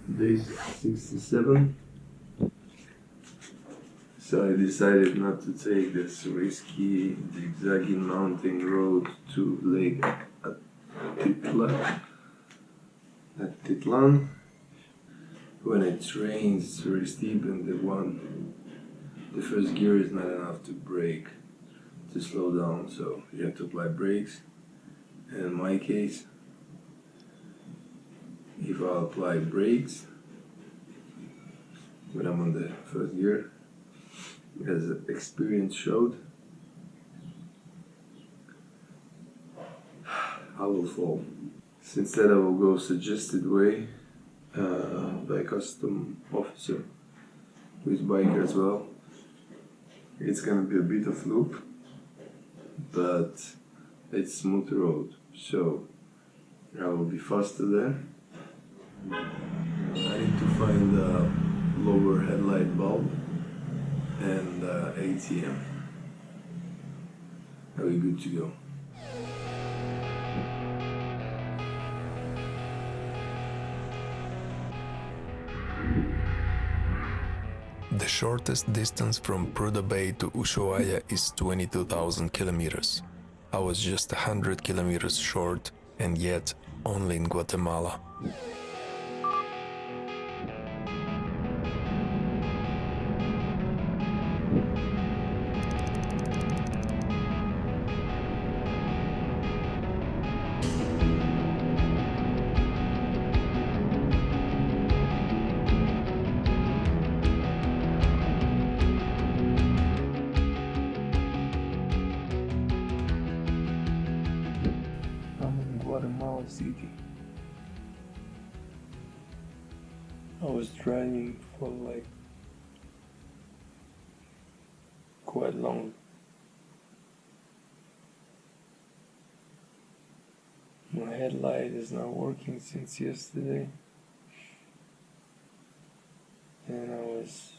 Day 67. So I decided not to take this risky zigzagging mountain road to Lake Titlan. When it rains, it's very steep, and the first gear is not enough to brake to slow down, so you have to apply brakes. And in my case, if I apply brakes when I'm on the first gear, as experience showed, I will fall. So instead I will go suggested way by custom officer who is biker as well. It's gonna be a bit of loop, but it's smooth road, so I will be faster there. I need to find a lower headlight bulb and ATM. Are we good to go? The shortest distance from Pruda Bay to Ushuaia is 22,000 kilometers. I was just 100 kilometers short, and yet only in Guatemala. Guatemala City. I was driving for like quite long. My headlight is not working since yesterday, and I was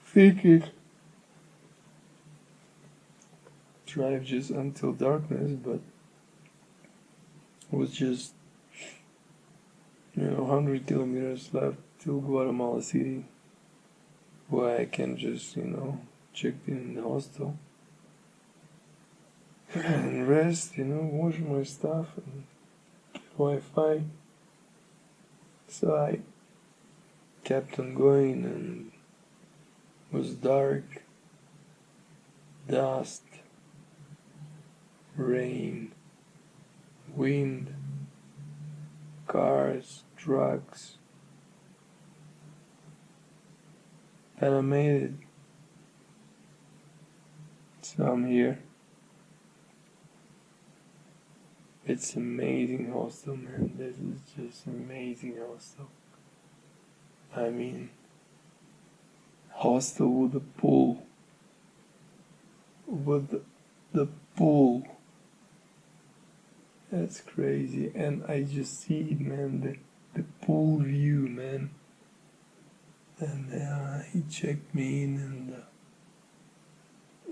thinking drive just until darkness, but it was just 100 kilometers left till Guatemala City, where I can just check in the hostel and rest, wash my stuff and Wi-Fi. So I kept on going, and it was dark, dust, rain, wind, cars, trucks, and I made it. So I'm here. It's amazing hostel, man. This is just amazing hostel. I mean, hostel with a pool. With the pool. That's crazy, and I just see it, man, the pool view, man. And he checked me in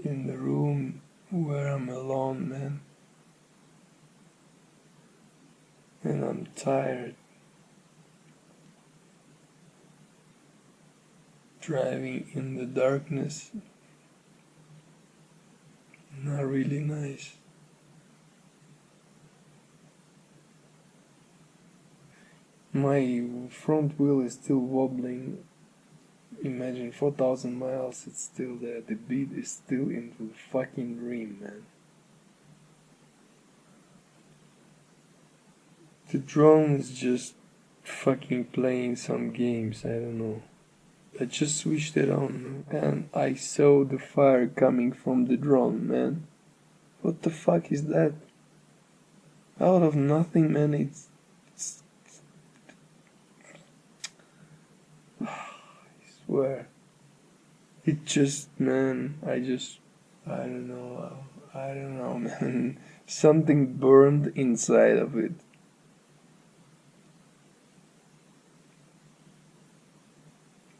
the room where I'm alone, man. And I'm tired. Driving in the darkness. Not really nice. My front wheel is still wobbling. Imagine 4,000 miles, it's still there. The beat is still into the fucking dream, man. The drone is just fucking playing some games, I don't know. I just switched it on and I saw the fire coming from the drone, man. What the fuck is that? Out of nothing, man, it's I swear. It just, man, I don't know, man. Something burned inside of it.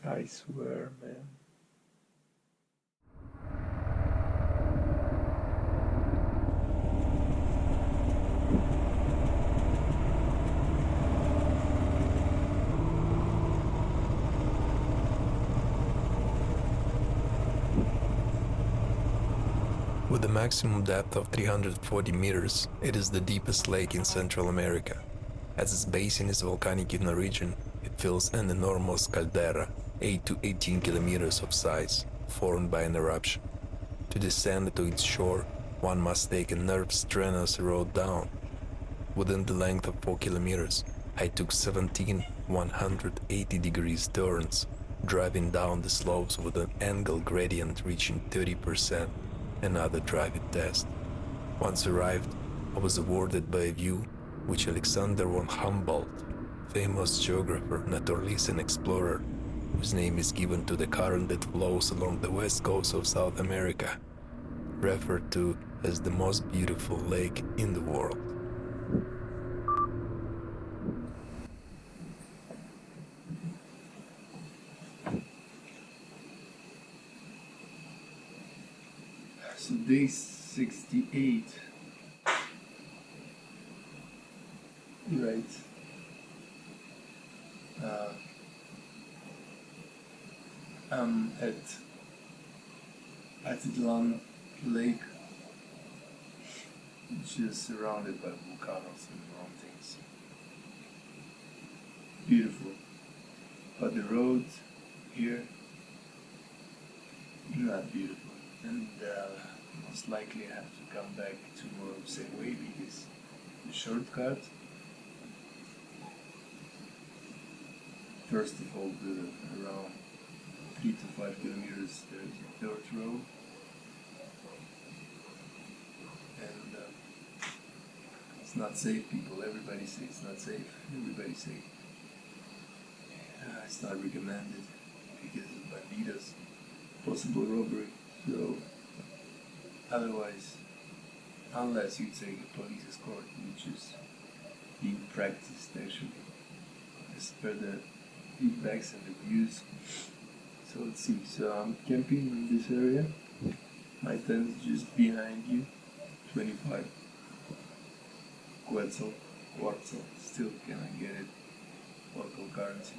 I swear, man. maximum depth of 340 meters, it is the deepest lake in Central America. As its basin is volcanic in origin, it fills an enormous caldera, 8 to 18 kilometers of size, formed by an eruption. To descend to its shore, one must take a nerve-strenuous road down. Within the length of 4 kilometers, I took 17 180-degree turns, driving down the slopes with an angle gradient reaching 30%, another driving test. Once arrived, I was awarded by a view which Alexander von Humboldt, famous geographer, naturalist and explorer, whose name is given to the current that flows along the west coast of South America, referred to as the most beautiful lake in the world. So day 68. Right. I'm at Atitlan Lake, which is surrounded by volcanoes and mountains. Beautiful. But the road here, not beautiful. And most likely I have to come back tomorrow the same way because the shortcut, first of all, around 3 to 5 kilometers there's a dirt road, and it's not safe, people. Everybody says it's not safe. Everybody say it's not recommended because of bandidos, possible robbery. So otherwise, unless you take a police escort, which is being practiced actually, as per the feedbacks and the views. So let's see. So I'm camping in this area. My tent is just behind you. 25 Quetzal, still cannot get it. Local currency.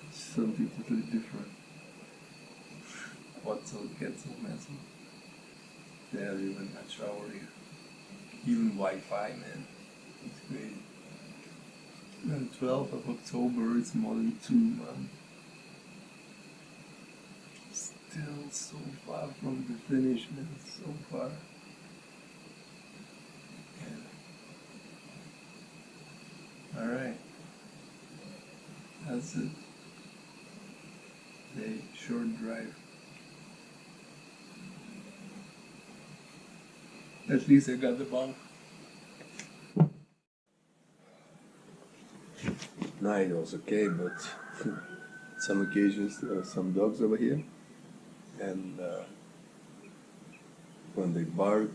It's something totally different. Quetzal, Metzal. They have even a shower here. Even Wi-Fi, man. It's great. And 12th of October, it's more than 2 months. Still so far from the finish, man. So far. Yeah. Alright. That's it. The short drive. At least I got the bunk. Night was okay, but some occasions there are some dogs over here, and when they bark,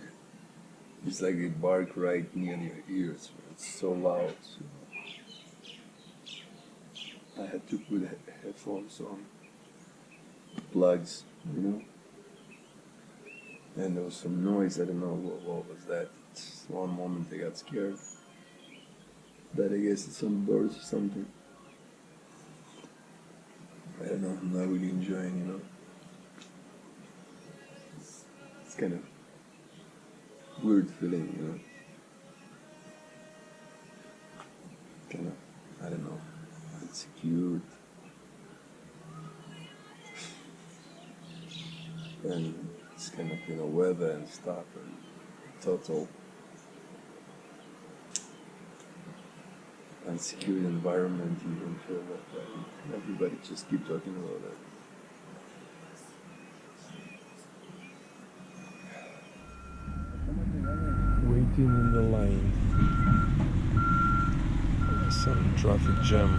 it's like they bark right near your ears. It's so loud. So I had to put headphones on, plugs, you know. And there was some noise. I don't know what was that. Just one moment I got scared. But I guess it's some birds or something. I don't know, I'm not really enjoying, you know. It's kind of weird feeling, you know. Kind of, I don't know, insecure. And it's kind of, you know, weather and stuff and total unsecure environment. You don't feel that way. Everybody just keep talking about that. Waiting in the line. Some traffic jam.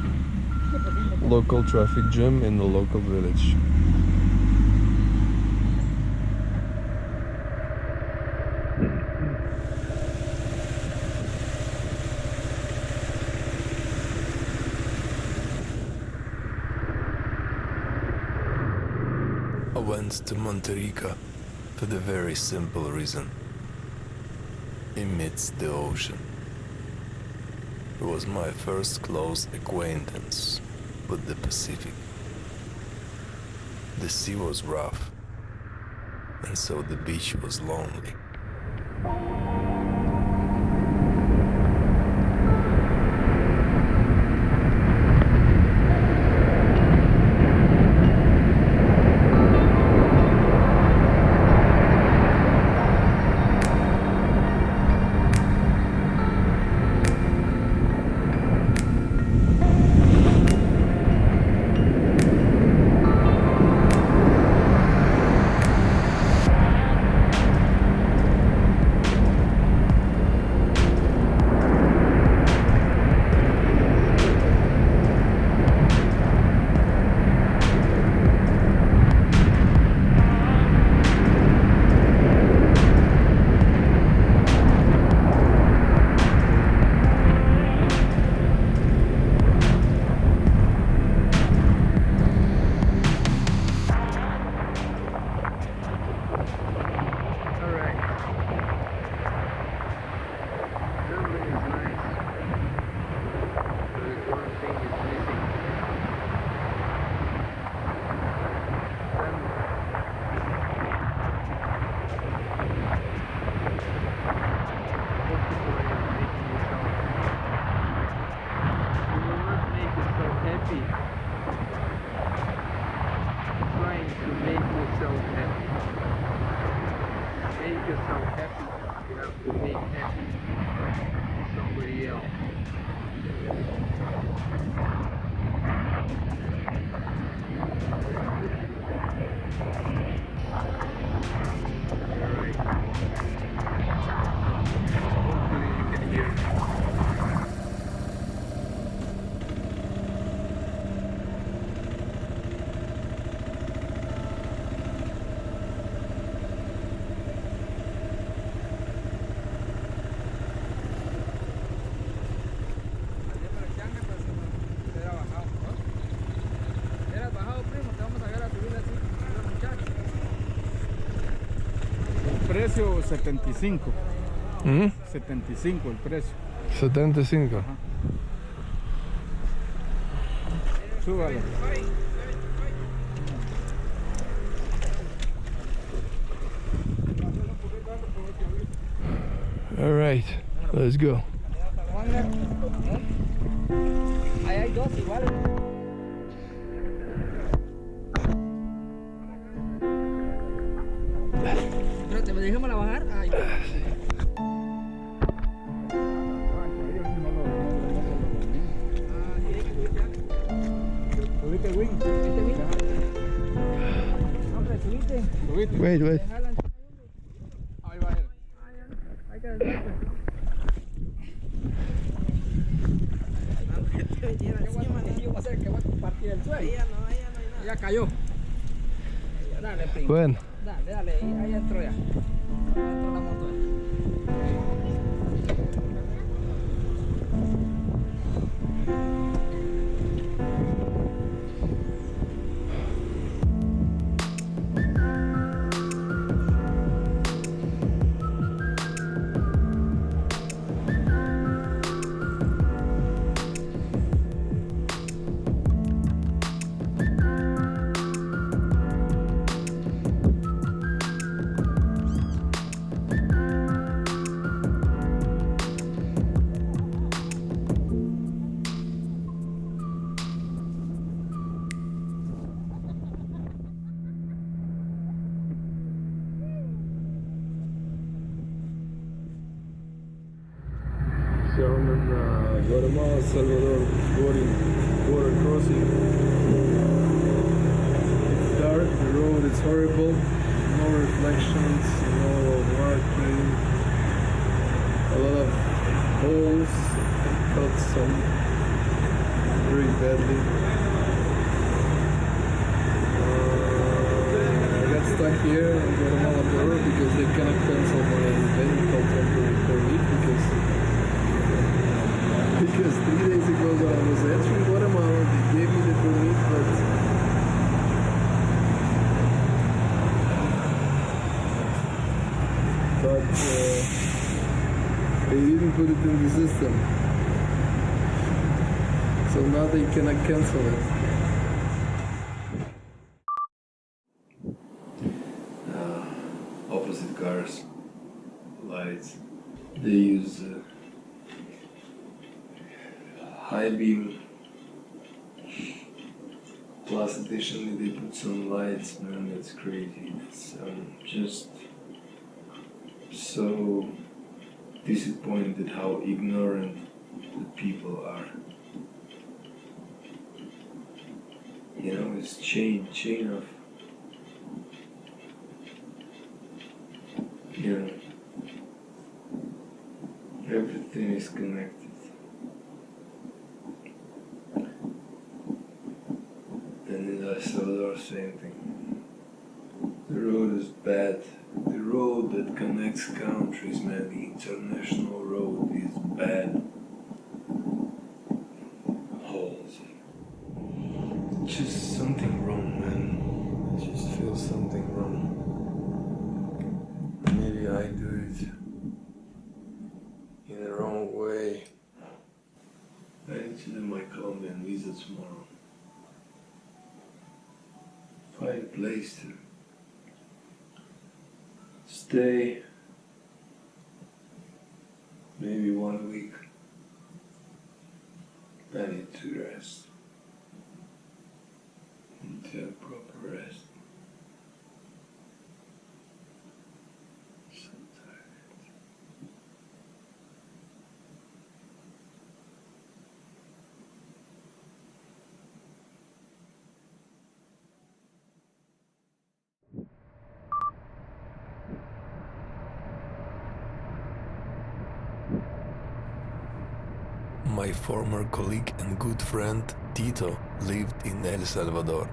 Local traffic jam in the local village. I went to Monterrica for the very simple reason. Amidst the ocean. It was my first close acquaintance with the Pacific. The sea was rough, and so the beach was lonely. Precio 75. ¿Mm? 75 el precio. 75. Ajá. Súbalo. All right, let's go. Ahí hay dos iguales. Espérate, dejémosla bajar. Ahí. ¿Subiste el wing? Hombre, subiste. ¿Subiste? Wait, wait. Ahí va él. Hay que desviarte. Yo voy a hacer que va a compartir el suelo. Ella no hay nada. Ya cayó. Dale, primo. Bueno, Dale, ahí entró ya. Entró la moto. So I'm in Guatemala, Salvador border crossing. It's dark, the road is horrible, no reflections, no marking, a lot of holes, cut some very badly. I got stuck here in Guatemala border because they cannot cancel my medical temporary permit because 3 days ago when I was entering Guatemala, they gave me the permit, but they didn't put it in the system. So now they cannot cancel it. Opposite cars, lights. They use high beam, plus additionally they put some lights, man, that's crazy. It's just so disappointed how ignorant the people are. You know, it's chain of, you know, everything is connected. And in El Salvador, same thing. The road is bad. The road that connects countries, man, the international road is bad. Just something wrong, man. I just feel something wrong. Maybe I do it in the wrong way. I need to do my Colombian visa tomorrow. Find a place to stay. Maybe 1 week. I need to rest. To have proper rest. So tired. My former colleague and good friend Tito lived in El Salvador.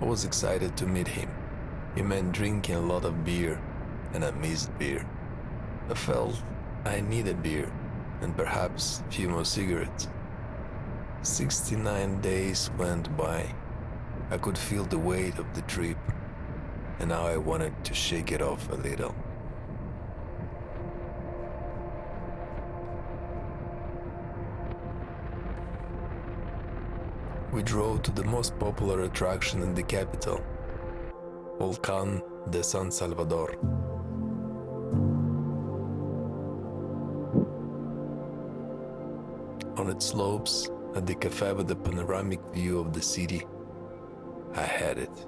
I was excited to meet him. He meant drinking a lot of beer, and I missed beer. I felt I needed beer, and perhaps a few more cigarettes. 69 days went by. I could feel the weight of the trip, and now I wanted to shake it off a little. We drove to the most popular attraction in the capital, Volcán de San Salvador. On its slopes, at the cafe with a panoramic view of the city, I had it.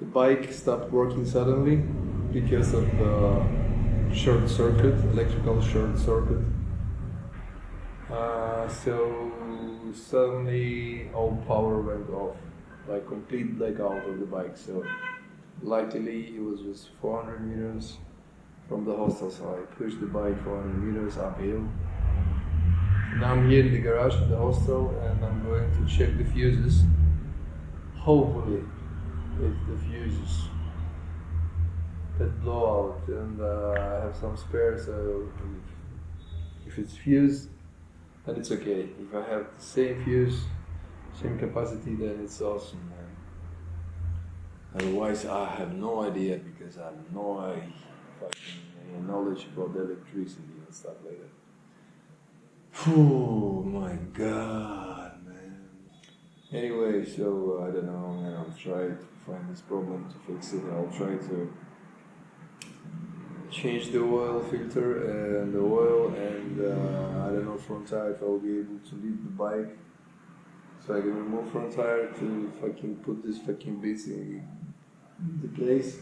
The bike stopped working suddenly because of the short circuit, electrical short circuit. So suddenly all power went off, like complete blackout of the bike. So luckily it was just 400 meters from the hostel, so I pushed the bike 400 meters uphill. Now I'm here in the garage of the hostel and I'm going to check the fuses. Hopefully it's the fuses that blow out, and I have some spare, so if it's fused, then it's okay. If I have the same fuse, same capacity, then it's awesome, man. Otherwise I have no idea, because I have no fucking knowledge about the electricity and stuff like that. Oh my god, man. Anyway, so I don't know, and I'll try to find this problem to fix it. I'll try to change the oil filter and the oil, and I don't know, front tire, if I'll be able to leave the bike. So I can remove front tire to fucking put this fucking bits in the place.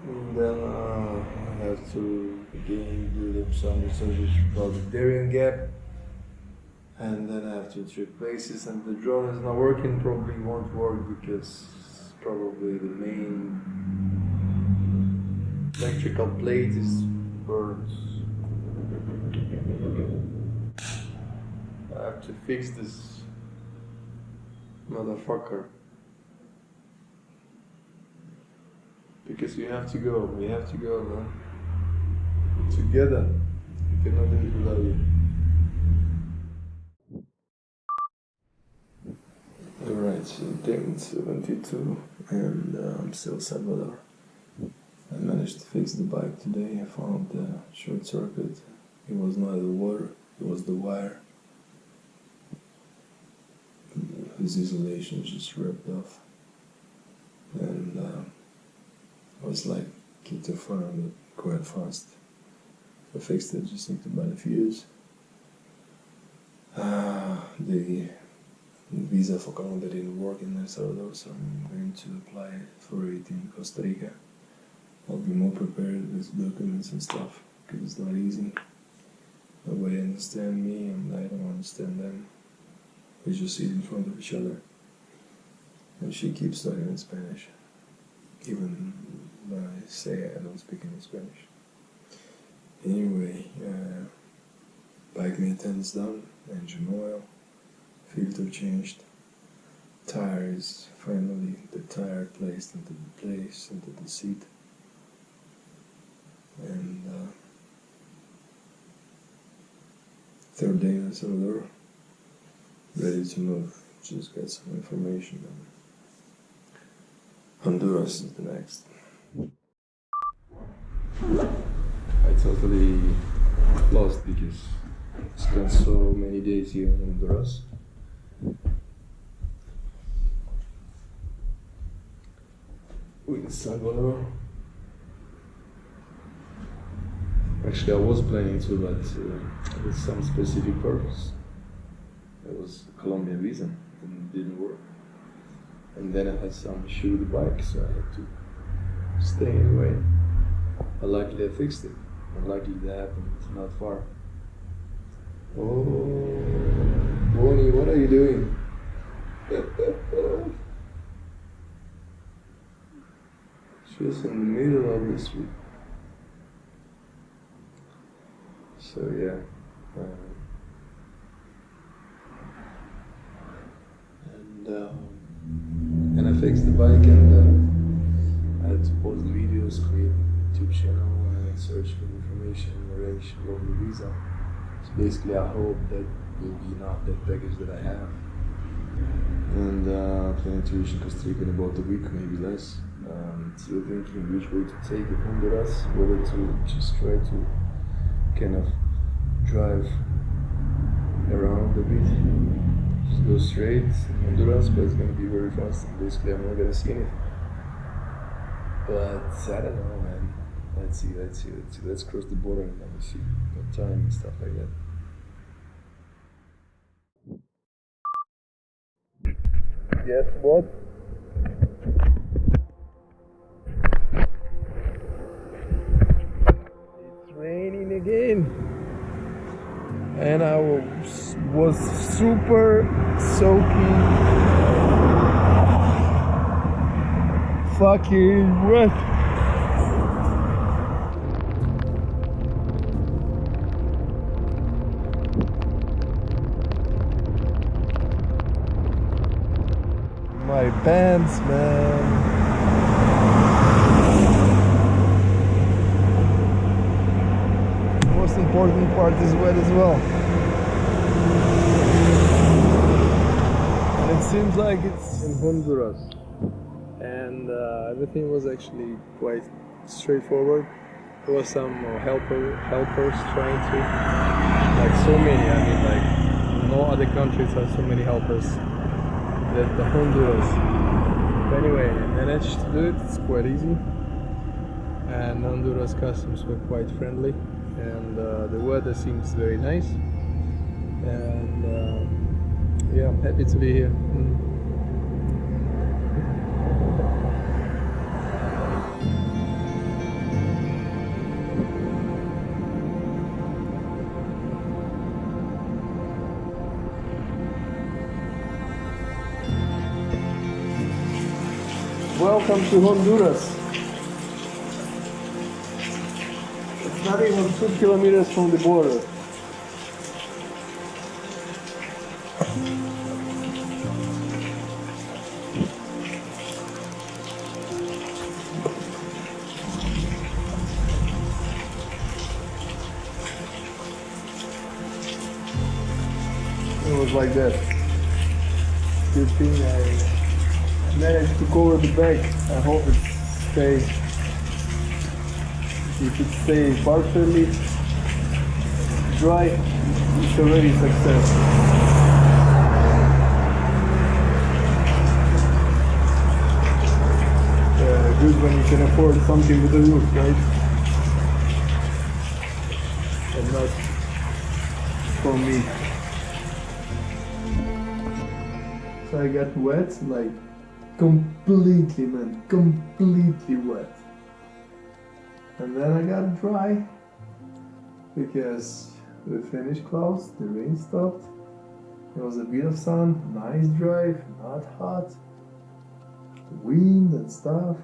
And then I have to again do some research about the Darien gap, and then I have to replace this, and the drone is not working, probably won't work because probably the main electrical plate is burnt. I have to fix this motherfucker. Because we have to go, man. Together. We cannot do it without you. Alright, so day 72 and I'm still Salvador. I managed to fix the bike today. I found the short circuit. It was not the water, it was the wire. His isolation just ripped off. And I was like, keep the fire on it quite fast. I fixed it, just need to buy the fuse. The visa for Canada didn't work in El Salvador, so I'm going to apply for it in Costa Rica. I'll be more prepared with documents and stuff, because it's not easy. Nobody understands me and I don't understand them. We just sit in front of each other. And she keeps talking in Spanish, even when I say I don't speak any Spanish. Anyway, bike maintenance done, engine oil, filter changed, tires, finally the tire placed into the seat. And third day in El Salvador, ready to move, just got some information. Honduras is the next. I totally lost because I spent so many days here in Honduras. With Salvador. Actually, I was planning to, but with some specific purpose. It was a Colombian visa, and it didn't work. And then I had some issue with the bike, so I had to stay anyway. But luckily I fixed it. Unluckily that happened, it's not far. Oh, Bonnie, what are you doing? She's in the middle of the street. So yeah. And I fixed the bike, and I had to post the videos, create a YouTube channel, and search for information, arrange for the visa. So basically I hope that will be enough, that package that I have. And planning to reach Costa Rica in about a week, maybe less. Still thinking which way to take it, Honduras, whether to just try to kind of drive around a bit. Just go straight in Honduras, but it's going to be very fast. Basically, I'm not going to see anything. But I don't know, man. Let's see. Let's cross the border and then we'll see what time and stuff like that. Guess what? It's raining again. And I was super soaking, fucking wet. My pants, man. Most important part is wet as well. And it seems like it's in Honduras. And everything was actually quite straightforward. There was some helpers trying to, like so many, I mean like no other countries have so many helpers that the Honduras. But anyway, I managed to do it, it's quite easy. And Honduras customs were quite friendly. And the weather seems very nice. And yeah, I'm happy to be here. Welcome to Honduras. It's not even 2 kilometers from the border. was like that. Good thing I managed to cover the back. I hope it stays. If it stays partially dry, it's already success. Good when you can afford something with a roof, right? And not for me. So I got wet, like completely, man, completely wet. And then I got dry because we finished close, the rain stopped, there was a bit of sun, nice drive, not hot, wind and stuff.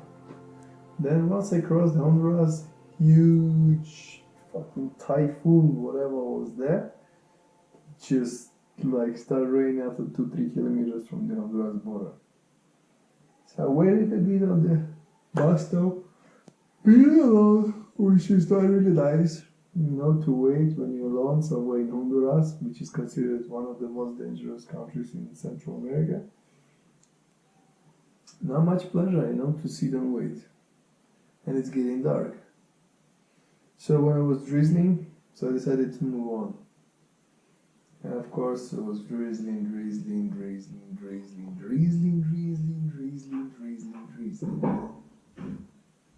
Then once I crossed Honduras, huge fucking typhoon, whatever was there, just like started raining after 2-3 kilometers from the Honduras border. So I waited a bit on the bus stop, being alone, which is not really nice, you know, to wait when you're alone somewhere in Honduras, which is considered one of the most dangerous countries in Central America. Not much pleasure, you know, to sit and wait. And it's getting dark. So when it was drizzling, so I decided to move on. And of course it was drizzling.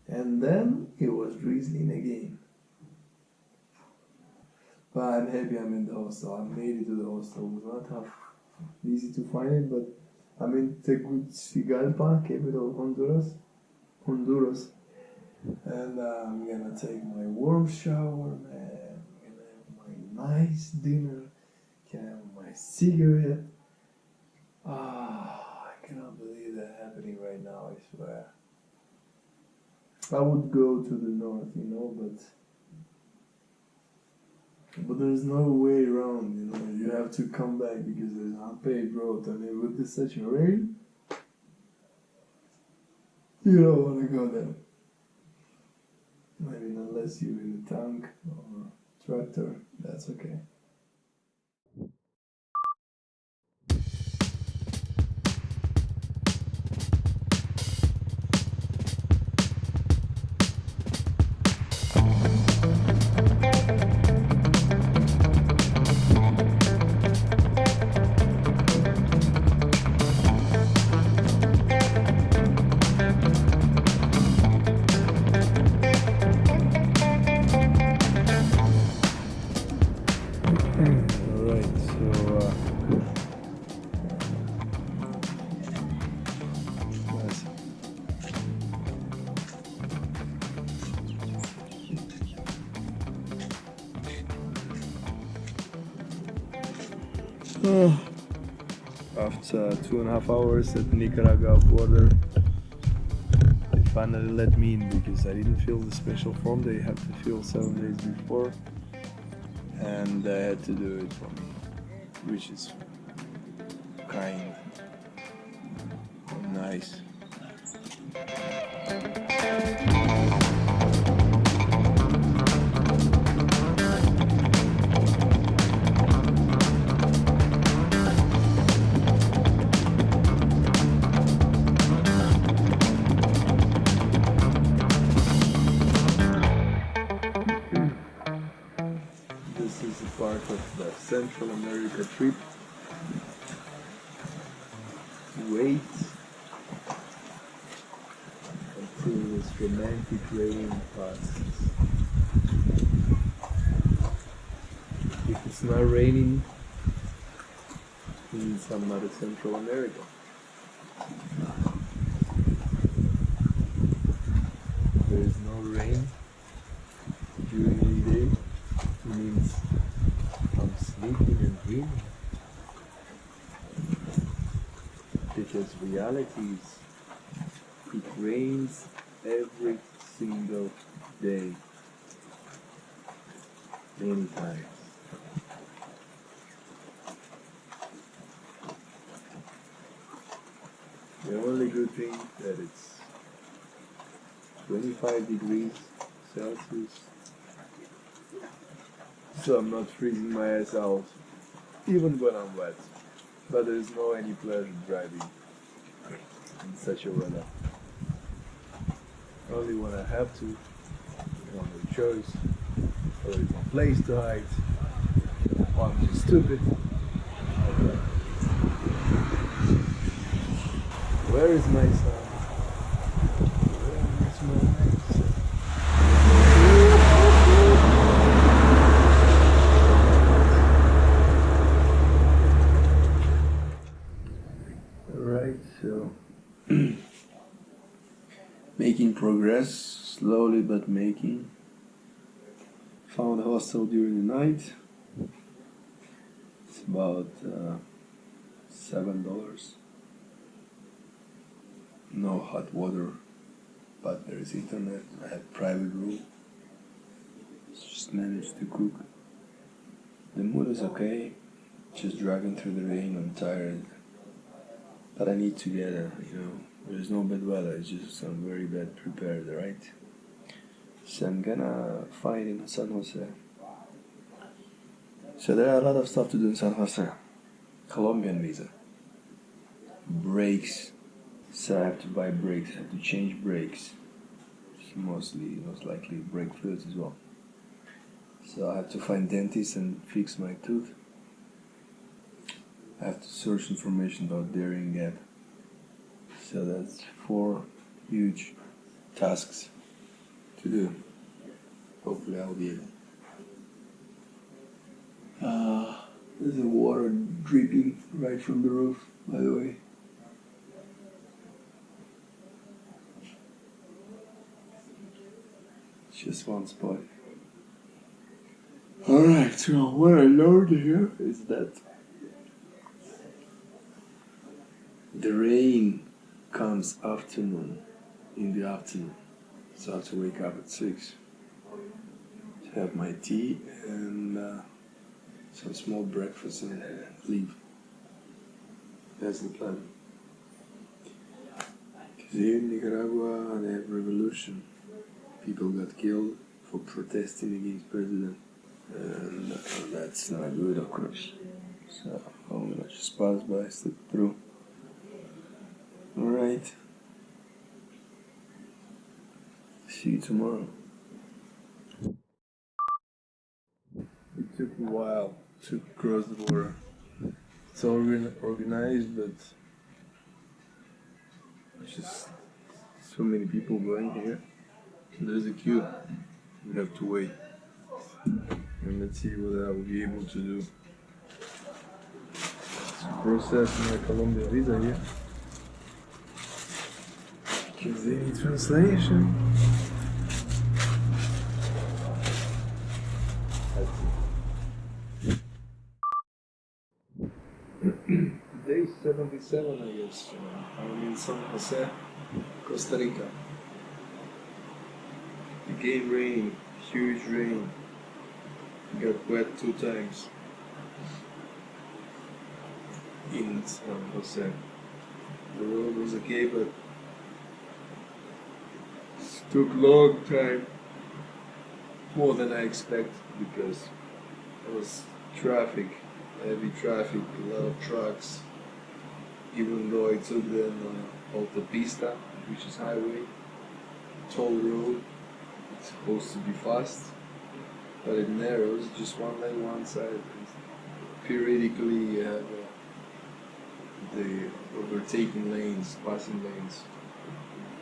And then it was drizzling again. But I'm happy I'm in the hostel. I made it to the hostel. It was not easy to find it, but I'm in Tegucigalpa, capital of Honduras. And I'm gonna take my warm shower, man. I'm gonna have my nice dinner. Can have my cigarette. I cannot believe that happening right now, I swear. I would go to the north, you know, but there's no way around, you know. You have to come back because there's an unpaved road, and with this such a rain, you don't want to go there. I mean, unless you're in a tank or tractor, that's okay. After 2.5 hours at the Nicaragua border, they finally let me in because I didn't fill the special form they have to fill 7 days before, and they had to do it for me, which is kind and nice. Part of the Central America trip. Wait until this romantic rain passes. If it's not raining, it means I'm not in Central America. If there is no rain during the day, it means I'm sleeping and dreaming. Because reality is, it rains every single day. Many times. The only good thing that it's 25 degrees Celsius. So I'm not freezing my ass out, even when I'm wet. but there is no any pleasure driving in such a weather. Only when I have to, no choice, or there's no place to hide, or I'm just stupid. Where is my son? Where is my son? Alright, so making progress, slowly but making. Found a hostel during the night. It's about $7. No hot water, but there is internet. I have private room. Just managed to cook. The mood is okay. Just driving through the rain. I'm tired, but I need to get there's no bad weather. It's just I'm very bad prepared, right? So I'm gonna find in San Jose. So there are a lot of stuff to do in San Jose. Colombian visa. Brakes. So I have to buy brakes. I have to change brakes. Most likely brake fluids as well. So I have to find dentist and fix my tooth. I have to search information about Darien Gap. So that's 4 huge tasks to do. Hopefully I'll be able. There's the water dripping right from the roof, by the way. It's just one spot. Alright, so what I learned here is that the rain comes in the afternoon. So I have to wake up at 6 to have my tea and some small breakfast and leave. That's the plan. Because here in Nicaragua they have revolution. People got killed for protesting against president. And that's not good, of course. So I'm gonna just pass by, step through. Alright. See you tomorrow. It took a while to cross the border. It's all organized, but it's just so many people going here. There's a queue. We have to wait. And let's see what I will be able to do. To process my Colombia visa here. Because they need translation. Day 77, I guess. I'm in San Jose, Costa Rica. Again rain, huge rain. Got wet 2 times in San Jose. The road was okay, but it took long time, more than I expected, because there was traffic, heavy traffic, a lot of trucks. Even though I took the autopista, which is highway, toll road, it's supposed to be fast. But it narrows, just one lane one side. Periodically you have the overtaking lanes, passing lanes,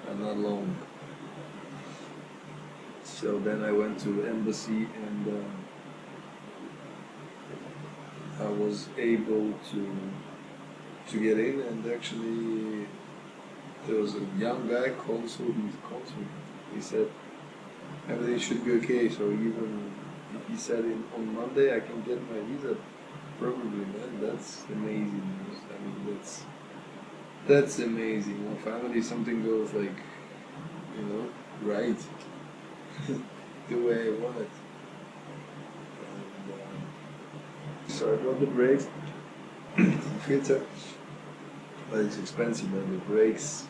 are not long. So then I went to the embassy and I was able to get in, and actually there was a young guy, consul, he said everything should be okay, so even he said on Monday I can get my visa, probably, man. That's amazing news. I mean, that's amazing. Well, finally something goes like, right, the way I want it. And, so I brought the brakes, filter, but it's expensive, man. The brakes,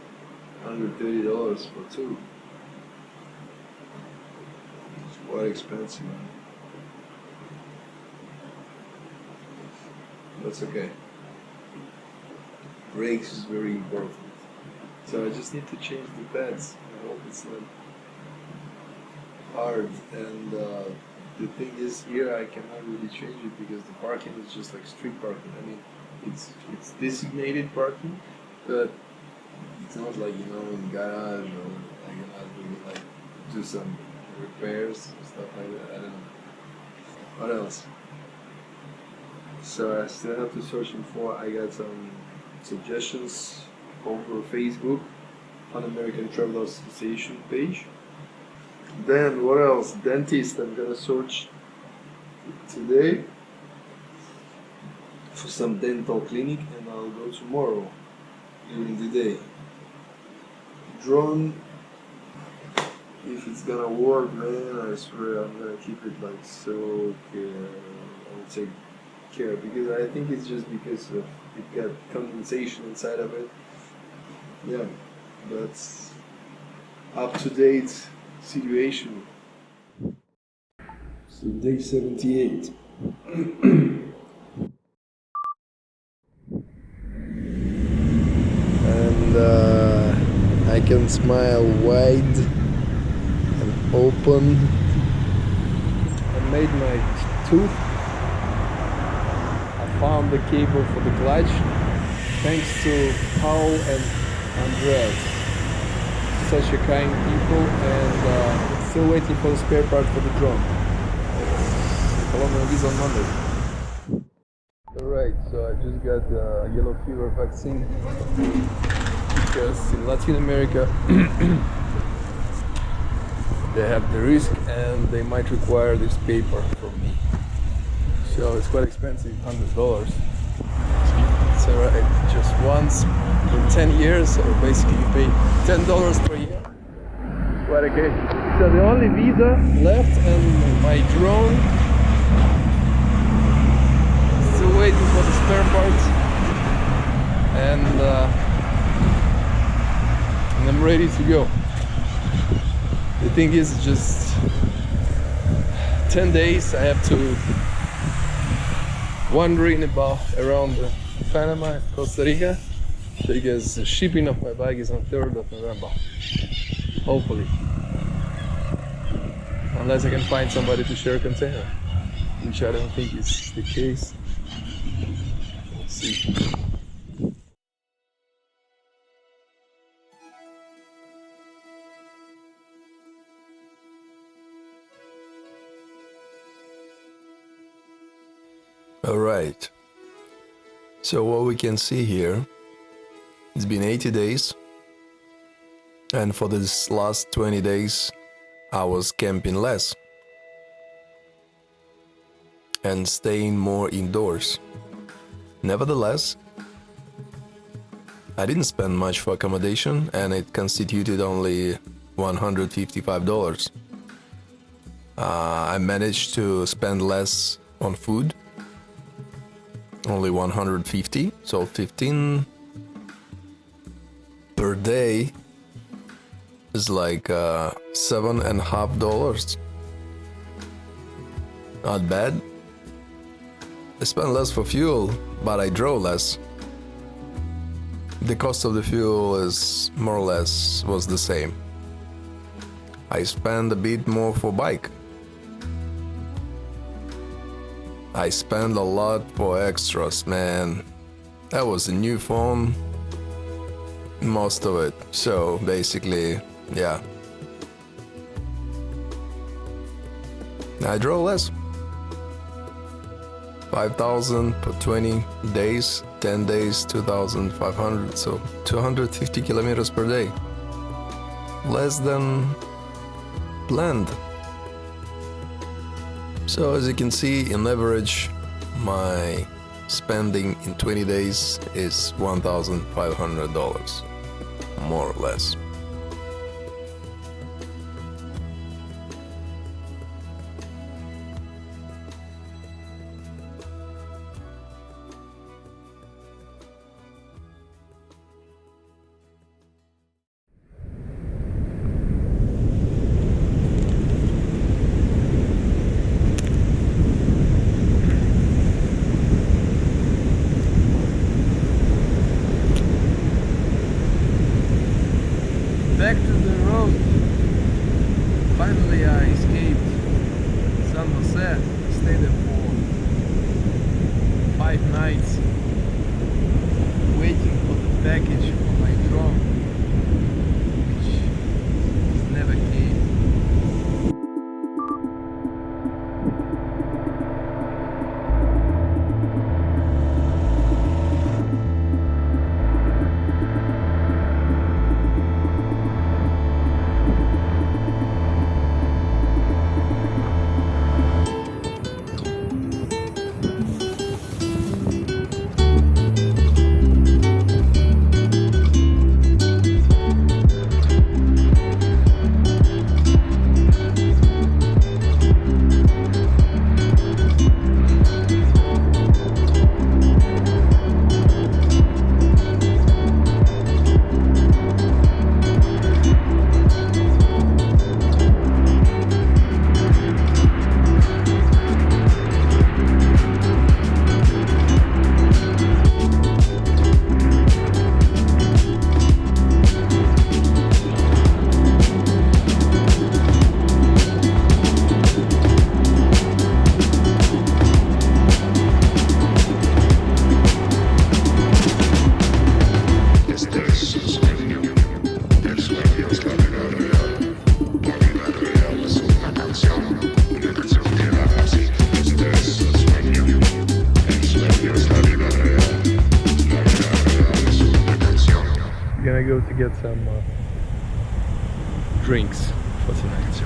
$130 for 2. It's quite expensive, man. That's okay. brakes is very important. So I just need to change the pads. I hope it's not hard. And the thing is, here I cannot really change it because the parking is just like street parking. I mean, it's designated parking, but it's not like, you know, in garage, or I cannot really like do some repairs and stuff like that. I don't know. What else? So I still have to search for. I got some suggestions over Facebook on American Travel Association page. Then what else? Dentist. I'm gonna search today for some dental clinic, and I'll go tomorrow during the day. Drone. If it's gonna work, man, I swear I'm gonna keep it like so care. I'll take care, because I think it's just because of it got condensation inside of it. Yeah, that's up to date situation. So day 78. And I can smile wide and open. I made my tooth. I found the cable for the clutch, thanks to Paul and Andreas. Such a kind people, and still waiting for the spare part for the drone. It's on Monday. Alright, so I just got the yellow fever vaccine because in Latin America they have the risk and they might require this paper from me. So it's quite expensive, $100. It's alright, just once in 10 years, so basically you pay $10 per year. Quite okay. So the only visa left and my drone, still waiting for the spare parts, and I'm ready to go. The thing is, just 10 days I have to wandering around Panama, Costa Rica, because the shipping of my bag is on 3rd of November. Hopefully. Unless I can find somebody to share a container, which I don't think is the case. We'll see. Alright, so what we can see here, it's been 80 days, and for this last 20 days I was camping less and staying more indoors. Nevertheless, I didn't spend much for accommodation, and it constituted only $155. I managed to spend less on food, only 150, so 15 per day is like $7.50. Not bad. I spent less for fuel, but I drove less. The cost of the fuel is more or less was the same. I spent a bit more for bike. I spent a lot for extras, man. That was a new phone, most of it. So basically, yeah. I drove less. 5,000 per 20 days, 10 days, 2,500, so 250 kilometers per day. Less than planned. So as you can see, in average, my spending in 20 days is $1,500, more or less. get some drinks for tonight.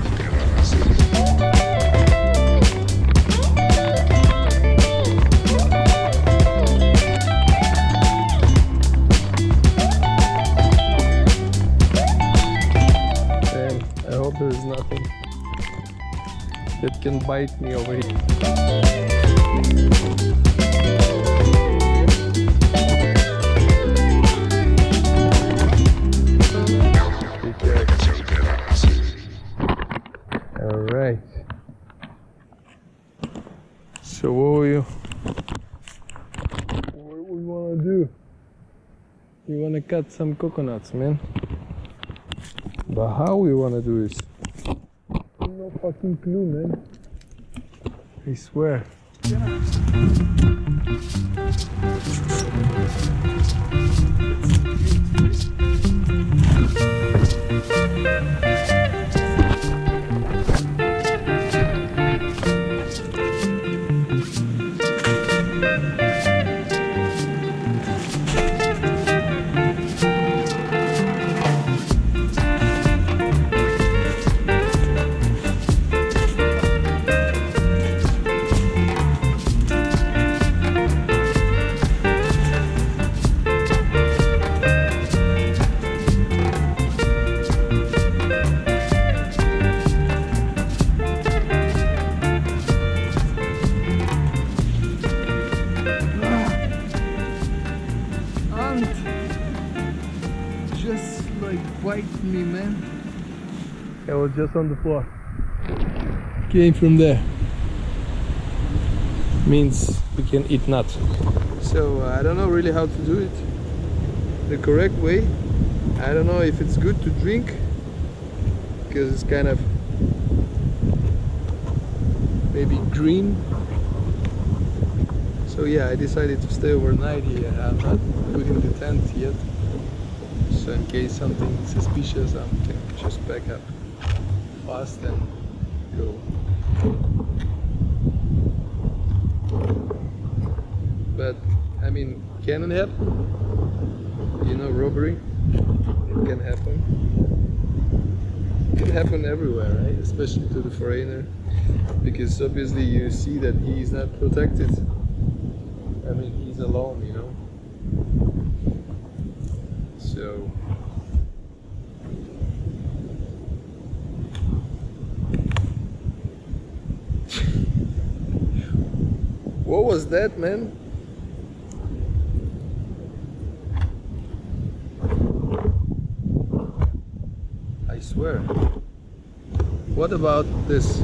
And I hope there's nothing that can bite me over here. Alright. So what we wanna do? We wanna cut some coconuts, man. But how we wanna do this? No fucking clue, man. I swear. Just like bite me, man. I was just on the floor. Came from there. Means we can eat nuts. So I don't know really how to do it the correct way. I don't know if it's good to drink because it's kind of maybe green. So yeah, I decided to stay overnight here. I'm not putting the tent yet. So in case something suspicious, I can just pack up fast and go. But I mean, can it happen? You know, robbery. It can happen. It can happen everywhere, right? Especially to the foreigner, because obviously you see that he is not protected. I mean, he's alone, you know. So what was that, man? I swear. What about this?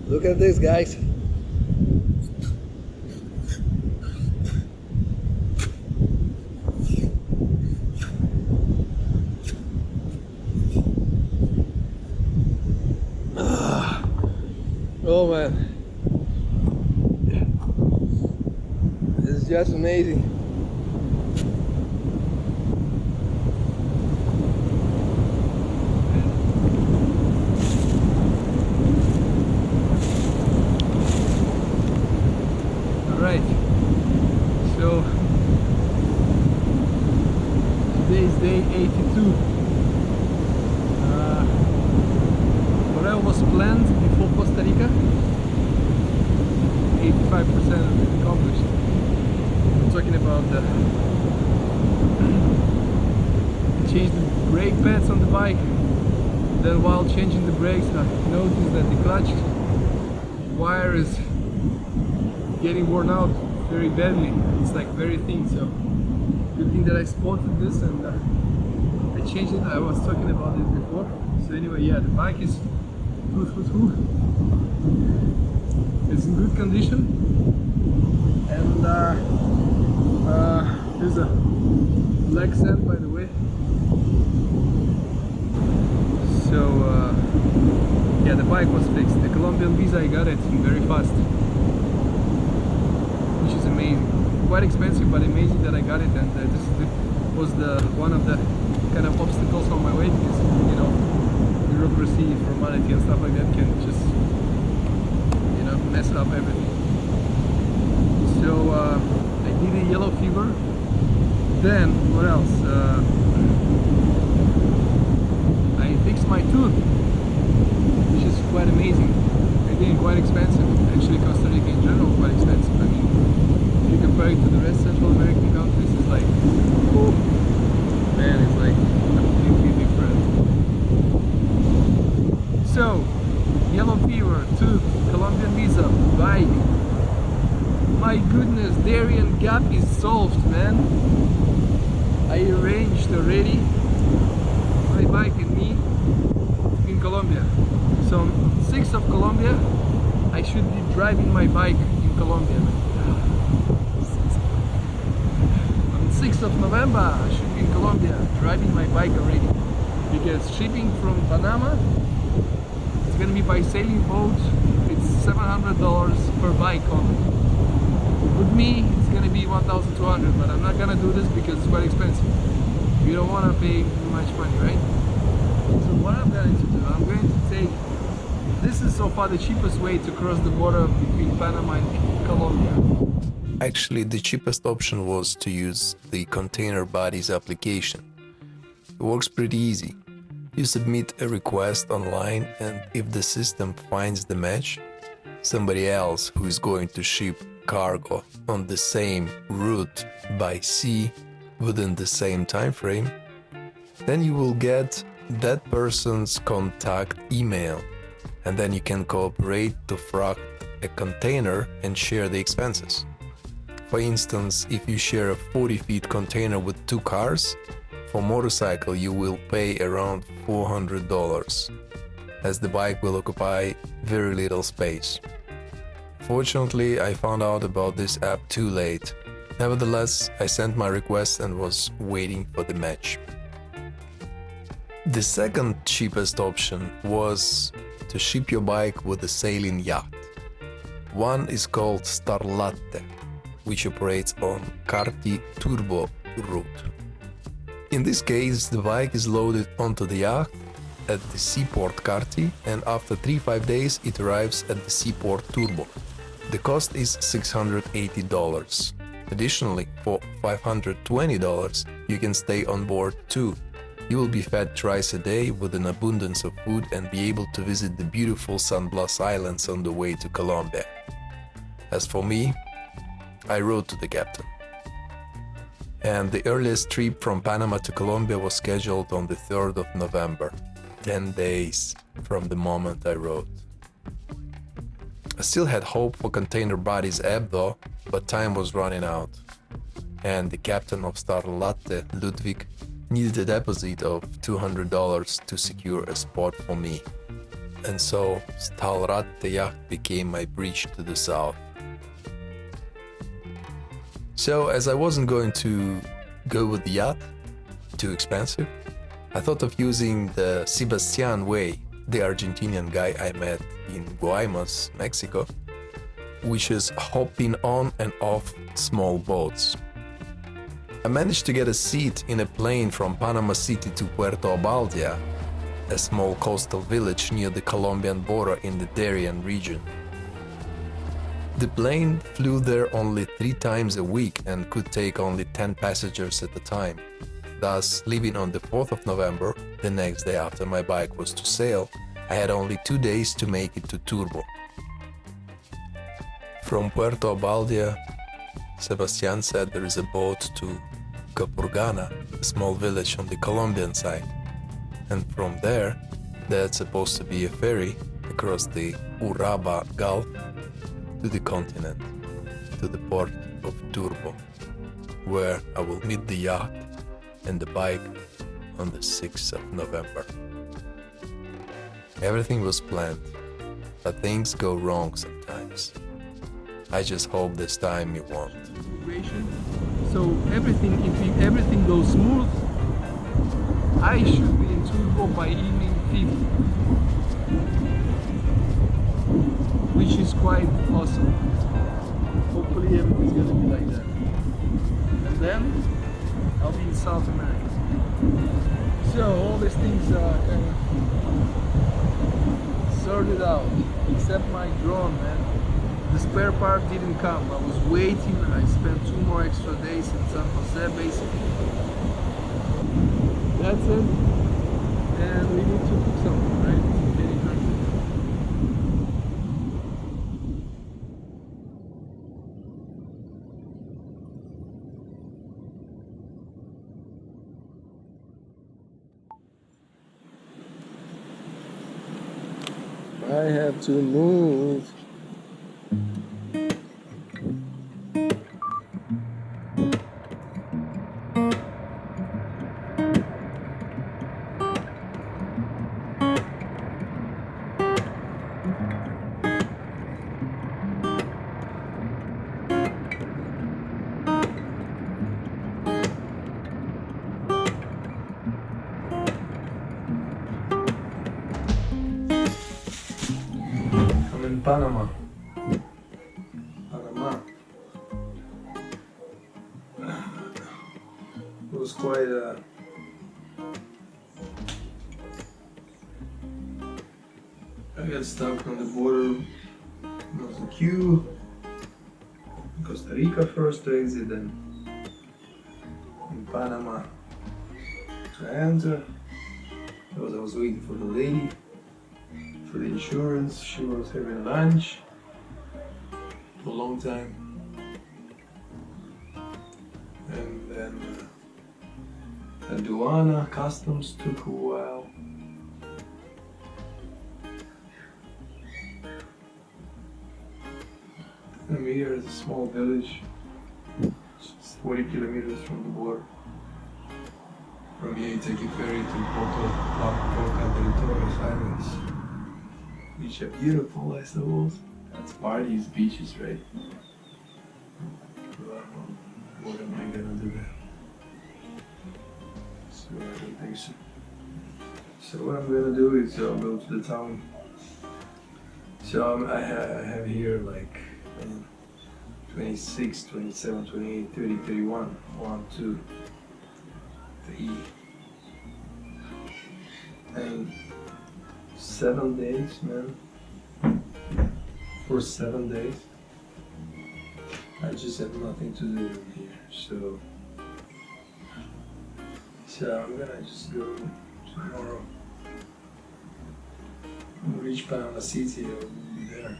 Look at this, guys. Oh man, it's just amazing. Alright, so today is day 82. What was planned before Costa Rica, 85% of it accomplished. I'm talking about the change the brake pads on the bike. Then while changing the brakes, I noticed that the clutch wire is getting worn out very badly. It's like very thin, so good thing that I spotted this and I changed it. I was talking about it before. So anyway, yeah, the bike is it's in good condition, and there's a black sand, by the way. So yeah, the bike was fixed. The Colombian visa, I got it very fast, which is amazing. Quite expensive, but amazing that I got it. And this was one of the kind of obstacles on my way because, you know, bureaucracy, formality and stuff like that can just, you know, mess up everything. So I did a yellow fever. Then what else? I fixed my tooth, which is quite amazing. Again, quite expensive. Actually, Costa Rica in general quite expensive. I mean, if you compare it to the rest Central American countries, it's like, oh, man, it's like completely different. So, yellow fever, tooth, Colombian visa, bike. My goodness, Darien gap is solved, man. I arranged already my bike and me in Colombia. So on 6th of Colombia, I should be driving my bike in Colombia. On 6th of November, I should be in Colombia driving my bike already. Because shipping from Panama, it's gonna be by sailing boat. It's $700 per bike only. With me, it's gonna be 1,200, but I'm not gonna do this because it's quite expensive. You don't wanna pay too much money, right? So what I'm going to do, I'm going to take, this is so far the cheapest way to cross the border between Panama and Colombia. Actually, the cheapest option was to use the Container Bodies application. It works pretty easy. You submit a request online, and if the system finds the match, somebody else who is going to ship cargo on the same route by sea within the same time frame, then you will get that person's contact email, and then you can cooperate to fract a container and share the expenses. For instance, if you share a 40-feet container with 2 cars, for motorcycle you will pay around $400, as the bike will occupy very little space. Fortunately, I found out about this app too late. Nevertheless, I sent my request and was waiting for the match. The second cheapest option was to ship your bike with a sailing yacht. One is called Starlatte, which operates on Carti Turbo route. In this case, the bike is loaded onto the yacht at the seaport Carti, and after 3-5 days it arrives at the seaport Turbo. The cost is $680. Additionally, for $520, you can stay on board too. You will be fed twice a day with an abundance of food and be able to visit the beautiful San Blas Islands on the way to Colombia. As for me, I wrote to the captain. And the earliest trip from Panama to Colombia was scheduled on the 3rd of November, 10 days from the moment I wrote. I still had hope for Container Bodies app though, but time was running out. And the captain of Starlatte, Ludwig, needed a deposit of $200 to secure a spot for me. And so Starlatte yacht became my bridge to the south. So as I wasn't going to go with the yacht, too expensive, I thought of using the Sebastian way, the Argentinian guy I met in Guaymas, Mexico, which is hopping on and off small boats. I managed to get a seat in a plane from Panama City to Puerto Baldia, a small coastal village near the Colombian border in the Darien region. The plane flew there only 3 times a week and could take only 10 passengers at a time. Thus, leaving on the 4th of November, the next day after my bike was to sail, I had only 2 days to make it to Turbo. From Puerto Baldia, Sebastian said there is a boat to Capurgana, a small village on the Colombian side, and from there, there's supposed to be a ferry across the Uraba Gulf to the continent, to the port of Turbo, where I will meet the yacht and the bike on the 6th of November. Everything was planned, but things go wrong sometimes. I just hope this time it won't. So everything goes smooth, I should be in Turbo by evening 5th, which is quite awesome. Hopefully everything's gonna be like that. And then I'll be in South America. rest things kind of sorted out, except my drone, man. The spare part didn't come. I was waiting. I spent 2 more extra days in San Jose, basically. That's it. And we need to cook something, right? It's getting hungry. I have to move. I'm in Panama. It was quite I got stuck on the border. There was a queue. Costa Rica first to exit, then in Panama to enter. Because I was waiting for the lady for the insurance. She was having lunch for a long time. And then aduana, customs took a while. And here is a small village, just 40 kilometers from the border. From here you take a ferry to Boca del Torres Islands, which are beautiful, I suppose. That's Barty's beaches, right? Well, what am I gonna do there? So I don't think so. So what I'm gonna do is I'll go to the town. So I have here like 26, 27, 28, 30, 31, 1, 2, 3, and 7 days, man. For 7 days, I just have nothing to do here. So I'm gonna just go tomorrow. When we reach Panama City, I'll be there.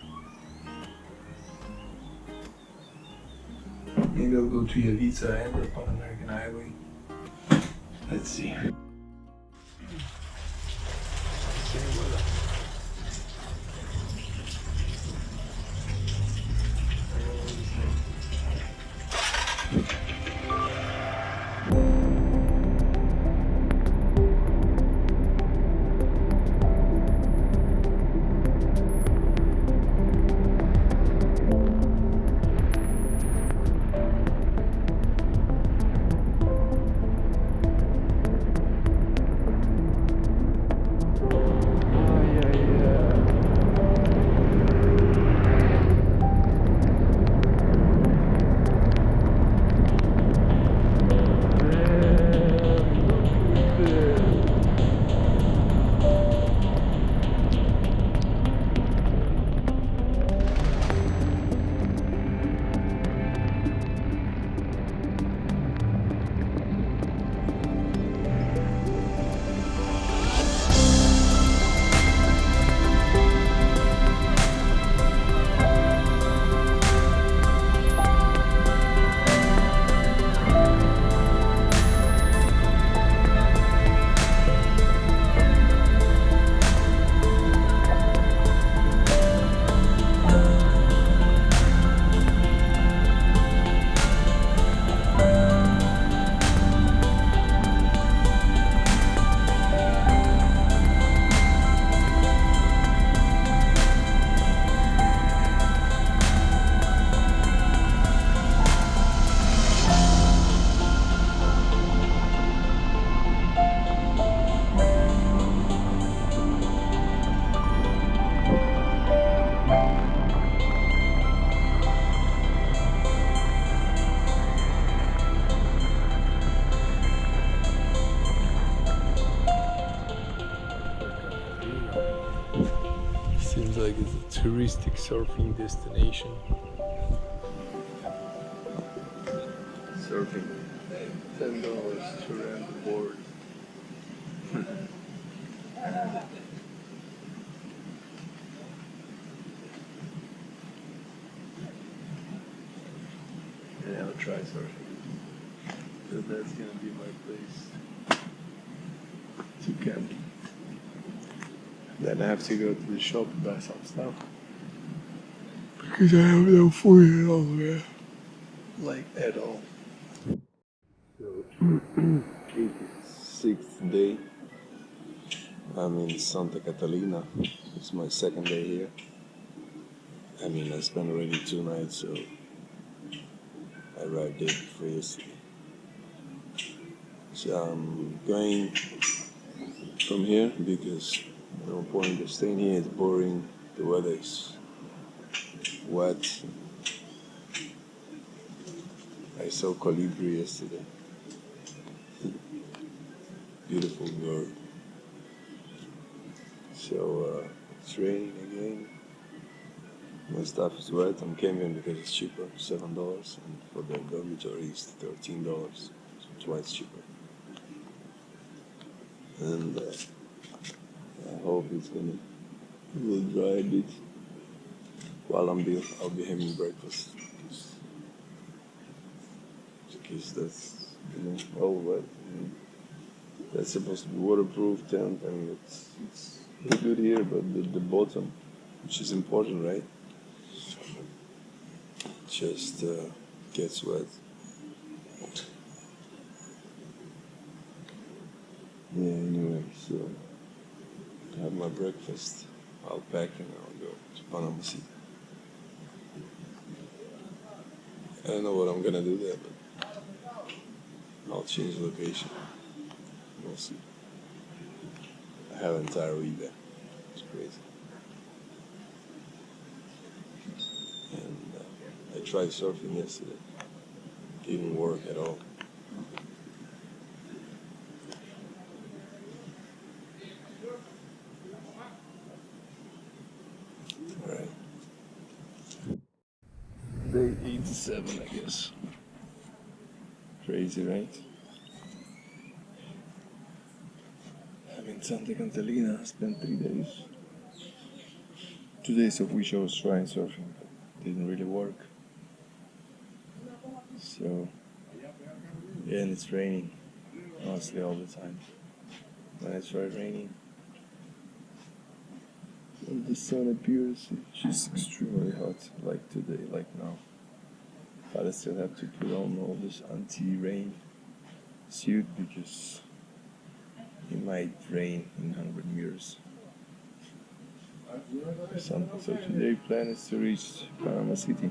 Maybe I'll go to Yavica and up on American Highway. Let's see. touristic surfing destination. Surfing. $10 to rent a board. Yeah, I'll try surfing. So that's gonna be my place to camp. Then I have to go to the shop and buy some stuff. Because I have no food at all, man. Like, at all. So, 86th day. I'm in Santa Catalina. It's my second day here. I mean, I spent already 2 nights, so I arrived day before yesterday. So I'm going from here because no point of staying here. It's boring. The weather is wet. I saw colibri yesterday. Beautiful bird. So it's raining again. My stuff is wet. I'm camping because it's cheaper, $7, and for the dormitory it's $13, so twice cheaper. And I hope it will dry a bit while I'll be having breakfast. Because that's all wet. That's supposed to be waterproof tent. I mean, it's good here, but the bottom, which is important, right? Just gets wet. Yeah, anyway, so I have my breakfast. I'll pack and I'll go to Panama City. I don't know what I'm gonna do there, but I'll change location. We'll see. I have an entire week there. It's crazy. And I tried surfing yesterday. Didn't work at all. Alright. Day 87, I guess. Crazy, right? I'm in Santa Catalina. I spent 3 days. 2 days of which I was trying surfing, but didn't really work. So, yeah, and it's raining, honestly, all the time. When it's raining, and the sun appears, it's just extremely hot, like today, like now. But I still have to put on all this anti-rain suit because it might rain in 100 meters. So today's plan is to reach Panama City.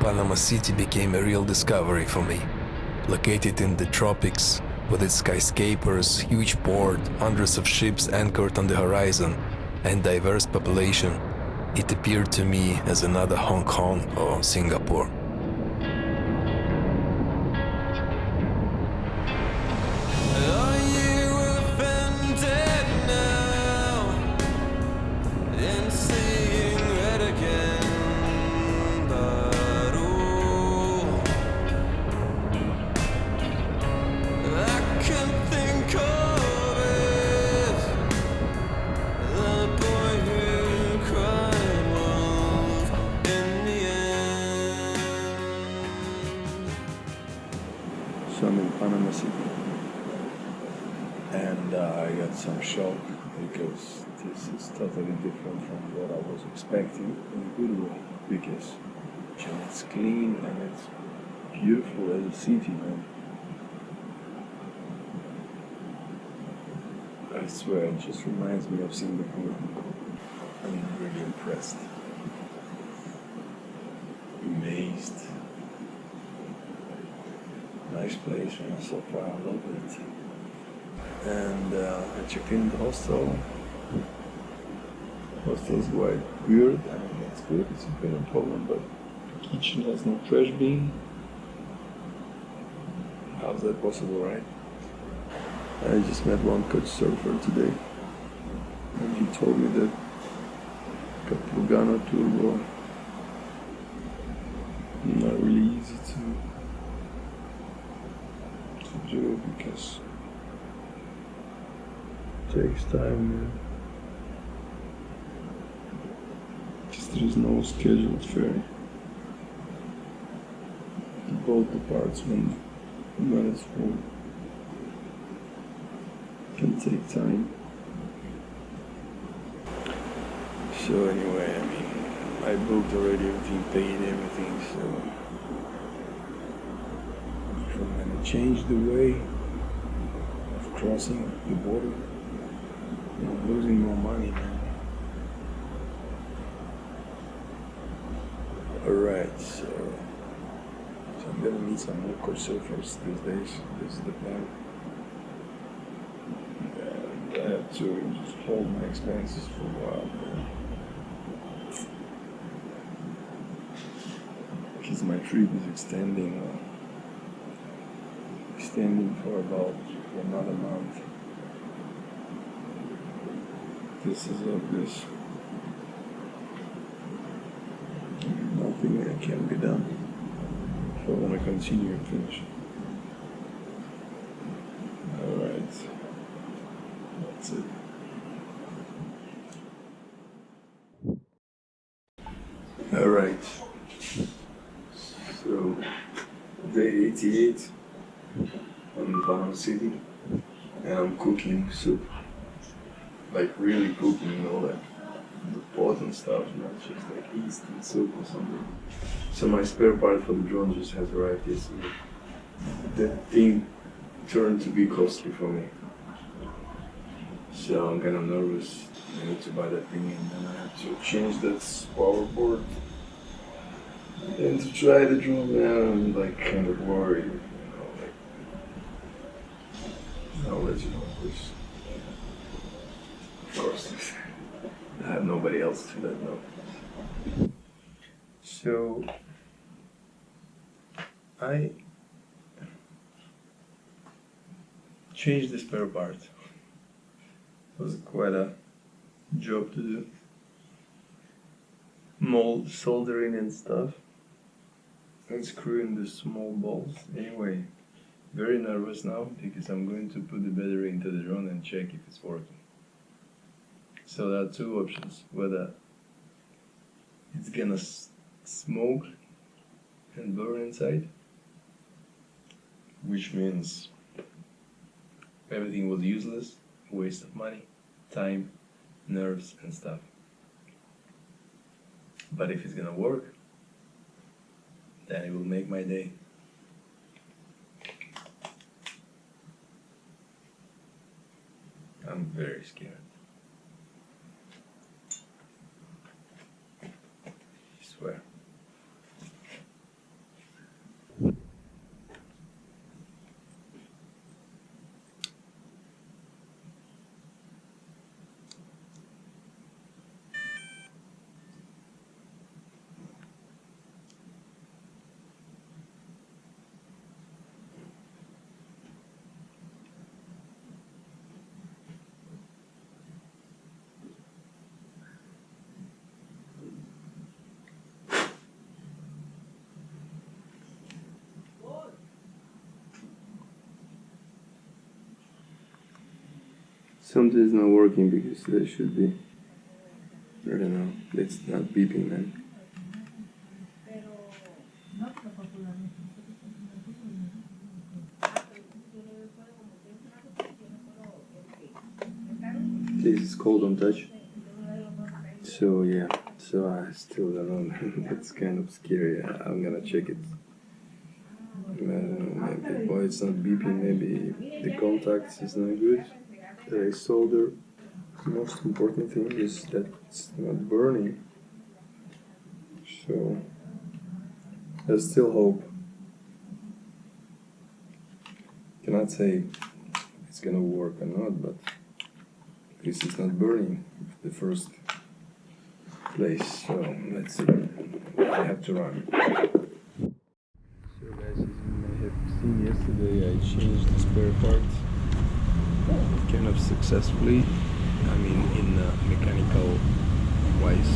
Panama City became a real discovery for me. Located in the tropics, with its skyscrapers, huge port, hundreds of ships anchored on the horizon, and diverse population, it appeared to me as another Hong Kong or Singapore. Cry So I'm in Panama City. And I got some shock because this is totally different from what I was expecting in a good way. Because it's clean and it's beautiful as a city, man. I swear, it just reminds me of Singapore. I'm really impressed. Amazed. Nice place, man. So far, I love it. And I checked in the hostel. Hostel's quite weird. I mean, it's good. It's okay, no problem. But the kitchen has no trash bin. How's that possible, right? I just met one coach surfer today, and he told me that Lugano Turbo not really easy to do because it takes time. Just there is no scheduled ferry. Both the parts when it's full can take time. So anyway, I mean, I booked already everything, paid everything, so if I'm gonna change the way of crossing the border, I'm losing more money, man. Alright, so I'm gonna meet some more coach surfers these days. This is the plan. I have to just hold my expenses for a while, because my trip is extending for about another month. This is obvious. Nothing that can be done if I want to continue and finish. Alright. That's it. Alright. So, day 88. I'm in Panama City. And I'm cooking soup. Like really cooking, like the pot and stuff, not just like instant soup or something. So my spare part for the drone just has arrived yesterday. That thing turned to be costly for me. So I'm kind of nervous. I need to buy that thing and then I have to change that power board. And to try the drone now, I'm like kind of worried. I'll let you know, please. Of course. I have nobody else to let know. So I changed the spare part. It was quite a job to do. Mold, soldering and stuff. And screwing the small balls. Anyway, very nervous now because I'm going to put the battery into the drone and check if it's working. So there are two options, whether it's gonna smoke and burn inside, which means everything was useless, waste of money, time, nerves and stuff. But if it's gonna work, then it will make my day. I'm very scared. I swear. Something's not working because there should be, I don't know, it's not beeping, man. days it's cold on touch. So yeah, so I still don't know. It's kind of scary. I'm gonna check it. Maybe why it's not beeping. Maybe the contacts is not good. That I solder. The most important thing is that it's not burning. So there's still hope. Cannot say it's gonna work or not, but at least it's not burning the first place. So let's see. I have to run. So guys, as you may have seen yesterday, I changed the spare parts kind of successfully. I mean, in mechanical wise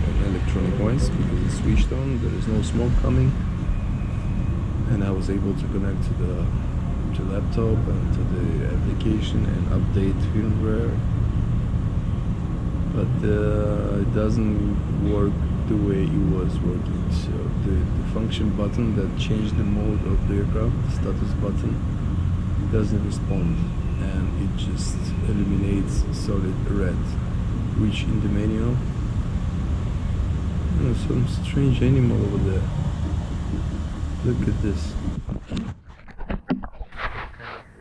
and electronic wise, because it's switched on. There is no smoke coming, and I was able to connect to the laptop and to the application and update firmware. But it doesn't work the way it was working. So the function button that changed the mode of the aircraft, the status button, doesn't respond, and it just eliminates solid red, which in the manual, you know, some strange animal over there. Look at this.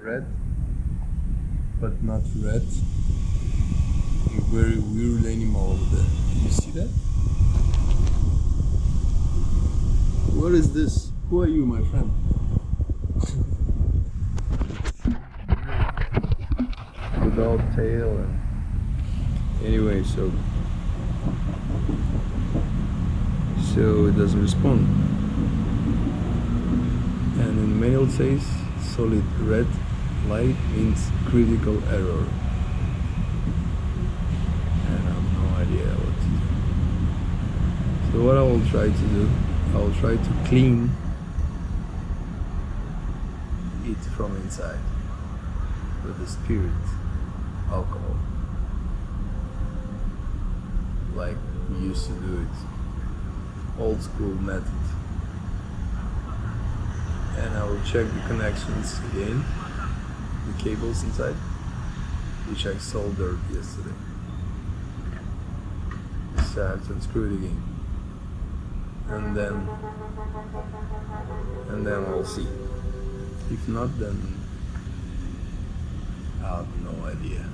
Red, but not red. A very weird animal over there. You see that? What is this? Who are you, my friend? Without tail and anyway, so it doesn't respond. And in the manual it says solid red light means critical error. And I have no idea what to do. So what I will try to do, I will try to clean it from inside with the spirit alcohol, like we used to do it, old school method. And I will check the connections again, the cables inside, which I soldered yesterday. So I have to unscrew it again, and then we'll see. If not, then I have no idea.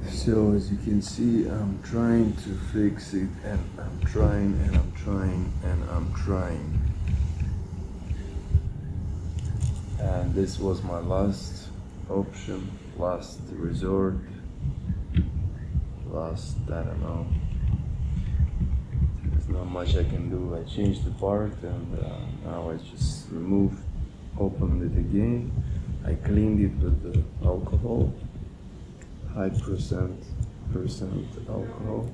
So as you can see, I'm trying to fix it, and I'm trying and I'm trying and I'm trying. And this was my last option, last resort, I don't know. There's not much I can do. I changed the part, and now I just opened it again. I cleaned it with the alcohol, high percent alcohol,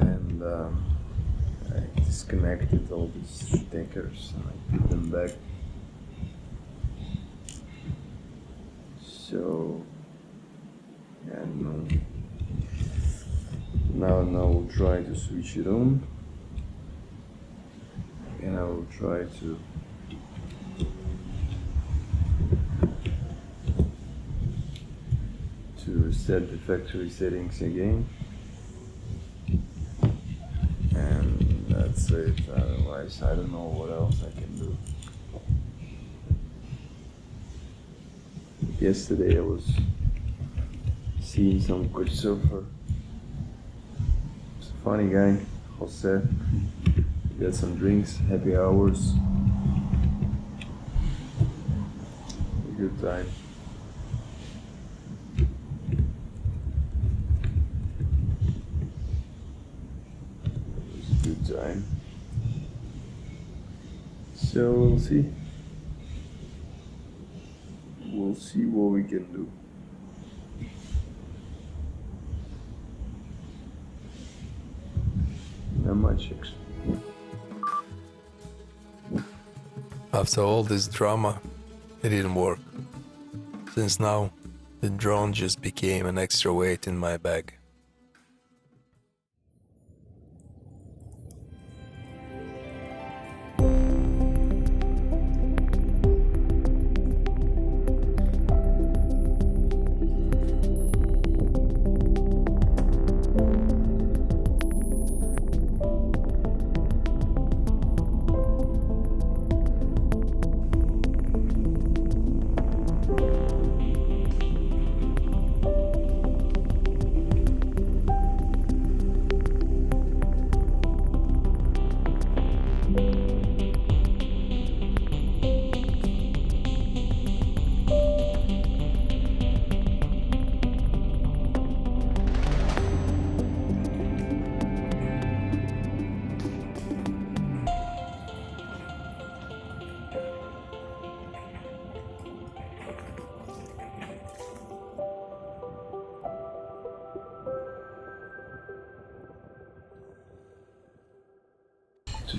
and I disconnected all these stickers and I put them back. So, and now we'll try to switch it on, and I will try to reset the factory settings again, and that's it. Otherwise, I don't know what else I can do. Yesterday I was seeing some good surfer. It's a funny guy, Jose. Got some drinks, happy hours, a good time. Time. So we'll see. We'll see what we can do. Not much. After all this drama, it didn't work. Since now, the drone just became an extra weight in my bag.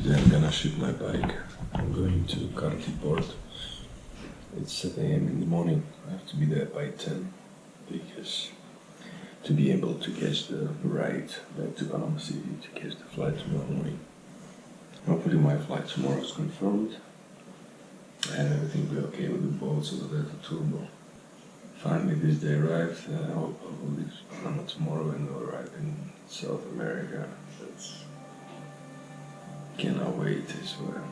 Today I'm gonna ship my bike. I'm going to Karti port. It's 7 a.m. in the morning. I have to be there by 10 because to be able to catch the ride back to Panama City to catch the flight tomorrow morning. Hopefully my flight tomorrow is confirmed and everything will be okay with the boats over there to Turbo. Finally this day arrived. I hope I will leave Panama tomorrow and will arrive in South America. That's cannot wait as well.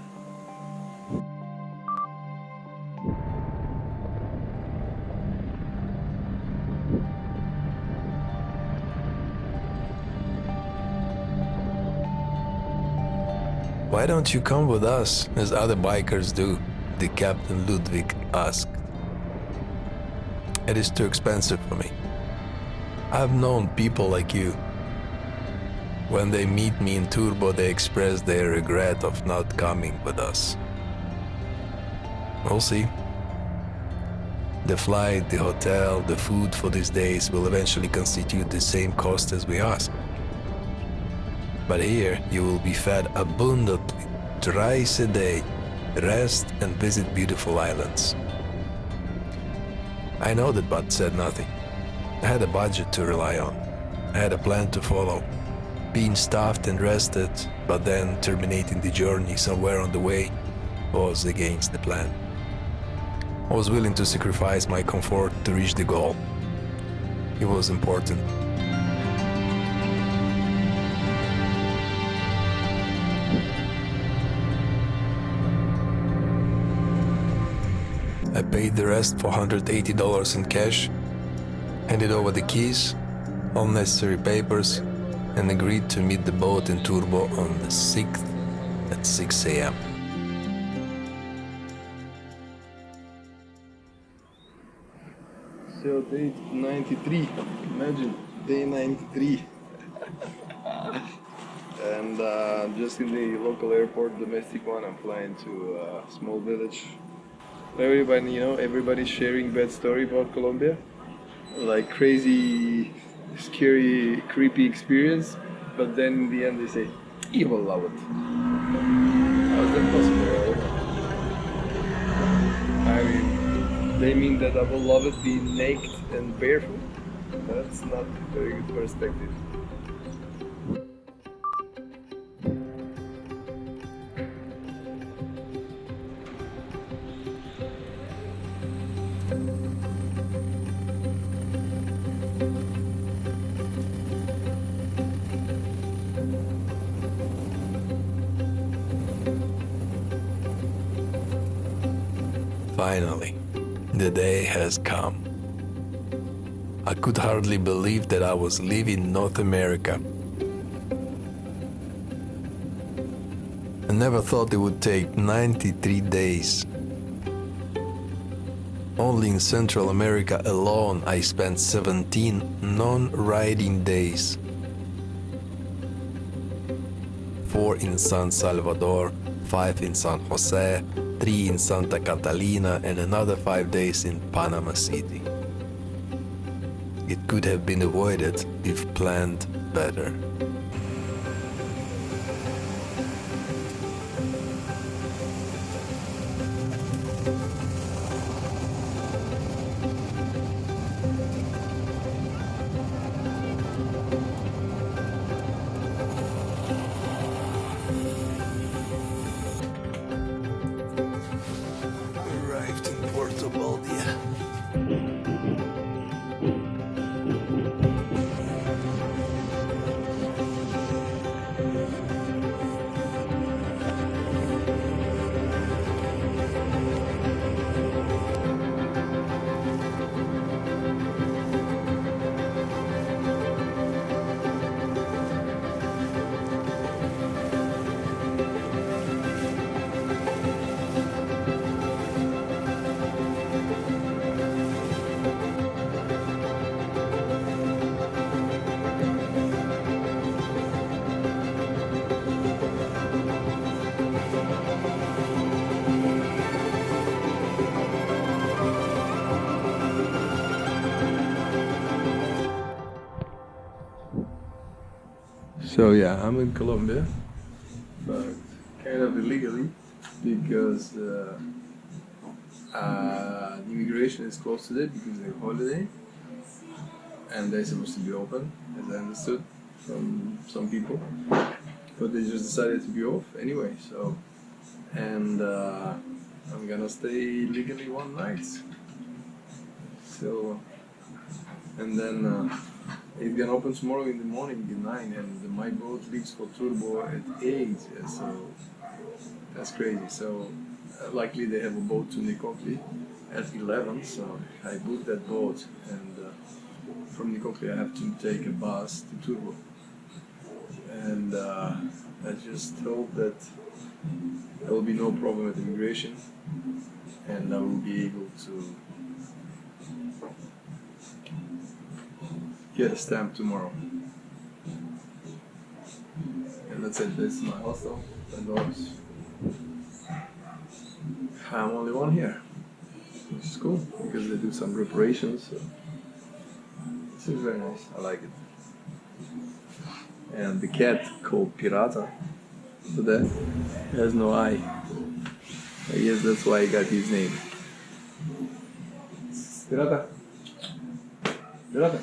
Why don't you come with us, as other bikers do? The Captain Ludwig asked. It is too expensive for me. I've known people like you. When they meet me in Turbo, they express their regret of not coming with us. We'll see. The flight, the hotel, the food for these days will eventually constitute the same cost as we ask. But here you will be fed abundantly, thrice a day, rest and visit beautiful islands. I know that Bud said nothing. I had a budget to rely on. I had a plan to follow. Being stuffed and rested, but then terminating the journey somewhere on the way was against the plan. I was willing to sacrifice my comfort to reach the goal. It was important. I paid the rest for $180 in cash, handed over the keys, all necessary papers, and agreed to meet the boat in Turbo on the 6th at 6 a.m. So day 93, imagine, day 93. And just in the local airport, domestic one, I'm flying to a small village. Everybody, everybody's sharing bad story about Colombia. Like crazy, scary, creepy experience. But then in the end they say, you will love it. How is that possible? I mean, they mean that I will love it being naked and barefoot? That's not a very good perspective. Finally, the day has come. I could hardly believe that I was leaving North America. I never thought it would take 93 days. Only in Central America alone, I spent 17 non-riding days. 4 in San Salvador, 5 in San Jose, 3 in Santa Catalina, and another 5 days in Panama City. It could have been avoided if planned better. Arrived in Puerto Baldia. So yeah, I'm in Colombia, but illegally because the immigration is closed today because they're holiday and they're supposed to be open, as I understood from some people, but they just decided to be off anyway. So, and I'm gonna stay legally one night. So, and then it's gonna open tomorrow in the morning at 9, and my boat leaves for Turbo at 8. Yeah, so that's crazy. So likely they have a boat to Nikopli at 11. So I booked that boat, and from Nikopli I have to take a bus to Turbo. And I just hope that there will be no problem with immigration, and I will be able to get a stamp tomorrow. And that's it. This is my hostel and dogs. I'm only one here, which is cool because they do some reparations. So this is very nice. I like it. And the cat called Pirata, so that has no eye. I guess that's why he got his name. Pirata. Pirata.